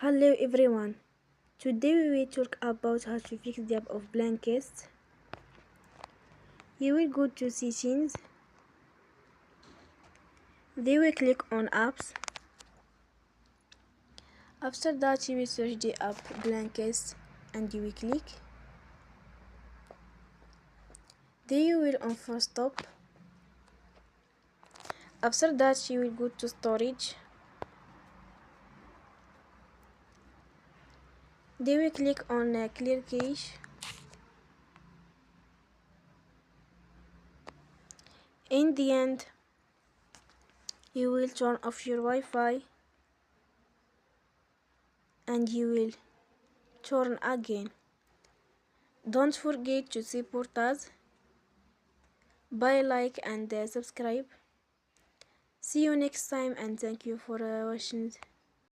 Hello everyone. Today we will talk about how to fix the app of Blinkist. You will go to settings. Then we click on apps. After that you will search the app Blinkist and you will click. Then you will on first stop. After that you will go to storage. Then we click on clear cache. In the end, you will turn off your Wi-Fi and you will turn again. Don't forget to support us by like and subscribe. See you next time and thank you for watching.